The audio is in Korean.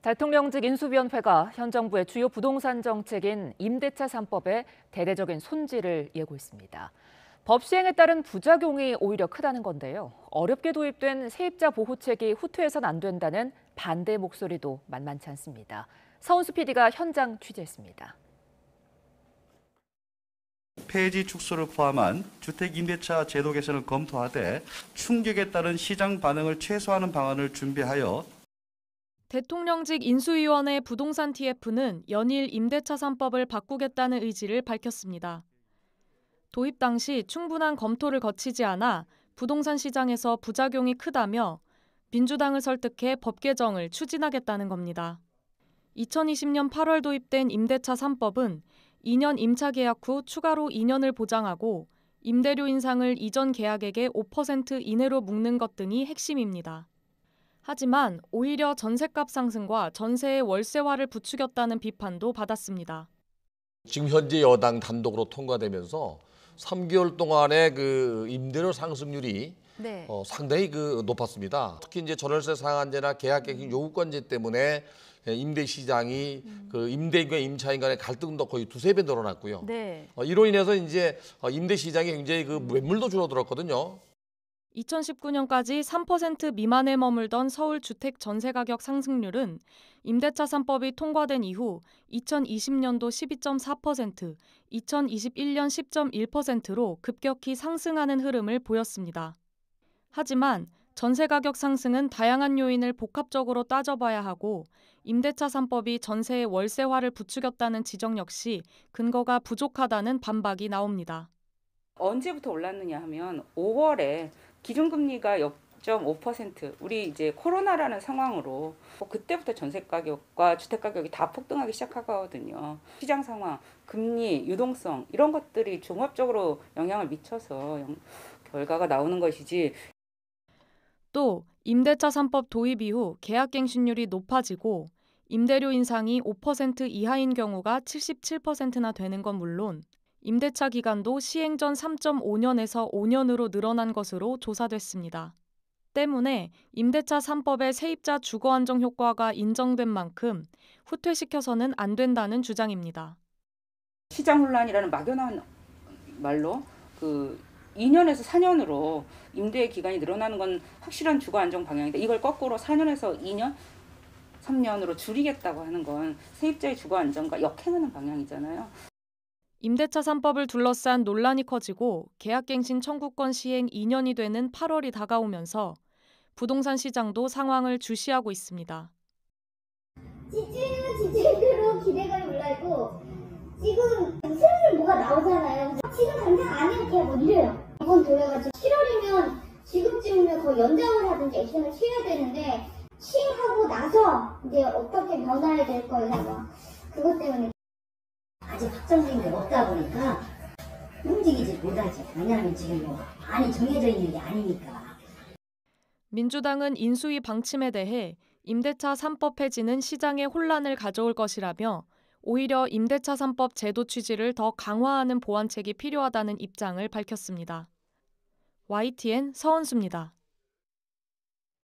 대통령직 인수위원회가 현 정부의 주요 부동산 정책인 임대차 3법의 대대적인 손질을 예고했습니다. 법 시행에 따른 부작용이 오히려 크다는 건데요. 어렵게 도입된 세입자 보호책이 후퇴해선 안 된다는 반대 목소리도 만만치 않습니다. 서은수 PD가 현장 취재했습니다. 폐지 축소를 포함한 주택임대차 제도 개선을 검토하되 충격에 따른 시장 반응을 최소화하는 방안을 준비하여 대통령직 인수위원회 부동산 TF는 연일 임대차 3법을 바꾸겠다는 의지를 밝혔습니다. 도입 당시 충분한 검토를 거치지 않아 부동산 시장에서 부작용이 크다며 민주당을 설득해 법 개정을 추진하겠다는 겁니다. 2020년 8월 도입된 임대차 3법은 2년 임차 계약 후 추가로 2년을 보장하고 임대료 인상을 이전 계약액의 5% 이내로 묶는 것 등이 핵심입니다. 하지만 오히려 전셋값 상승과 전세의 월세화를 부추겼다는 비판도 받았습니다. 지금 현재 여당 단독으로 통과되면서 3개월 동안의 그 임대료 상승률이 상당히 높았습니다. 특히 이제 전월세 상한제나 계약갱신 요구권제 때문에 임대 시장이 그 임대인과 임차인 간의 갈등도 거의 두세 배 늘어났고요. 이로 인해서 이제 임대 시장이 굉장히 그 매물도 줄어들었거든요. 2019년까지 3% 미만에 머물던 서울 주택 전세 가격 상승률은 임대차 3법이 통과된 이후 2020년도 12.4%, 2021년 10.1%로 급격히 상승하는 흐름을 보였습니다. 하지만 전세 가격 상승은 다양한 요인을 복합적으로 따져봐야 하고 임대차 3법이 전세의 월세화를 부추겼다는 지적 역시 근거가 부족하다는 반박이 나옵니다. 언제부터 올랐느냐 하면 5월에 기준금리가 0.5%, 우리 이제 코로나라는 상황으로 그때부터 전세 가격과 주택 가격이 다 폭등하기 시작하거든요. 시장 상황, 금리, 유동성 이런 것들이 종합적으로 영향을 미쳐서 결과가 나오는 것이지. 또 임대차 3법 도입 이후 계약갱신율이 높아지고 임대료 인상이 5% 이하인 경우가 77%나 되는 건 물론 임대차 기간도 시행 전 3.5년에서 5년으로 늘어난 것으로 조사됐습니다. 때문에 임대차 3법의 세입자 주거 안정 효과가 인정된 만큼 후퇴시켜서는 안 된다는 주장입니다. 시장 혼란이라는 막연한 말로 2년에서 4년으로 임대 기간이 늘어나는 건 확실한 주거 안정 방향인데 이걸 거꾸로 4년에서 2년, 3년으로 줄이겠다고 하는 건 세입자의 주거 안정과 역행하는 방향이잖아요. 임대차 3법을 둘러싼 논란이 커지고 계약갱신 청구권 시행 2년이 되는 8월이 다가오면서 부동산 시장도 상황을 주시하고 있습니다. 집주인은 기대감이 올라있고 지금 슬슬 뭐가 나오잖아요. 지금 당장 아니면 뭐 이래요. 이번 돌아가지고 7월이면 지금쯤이면 거의 연장을 하든지 액션을 취해야 되는데 시행하고 나서 이제 어떻게 변화해야 될 거냐 그것 때문에 아직 확정된 게 없다 보니까 움직이지 못하지. 왜냐하면 지금 뭐 많이 정해져 있는 게 아니니까. 민주당은 인수위 방침에 대해 임대차 3법 폐지는 시장에 혼란을 가져올 것이라며 오히려 임대차 3법 제도 취지를 더 강화하는 보완책이 필요하다는 입장을 밝혔습니다. YTN 서은수입니다.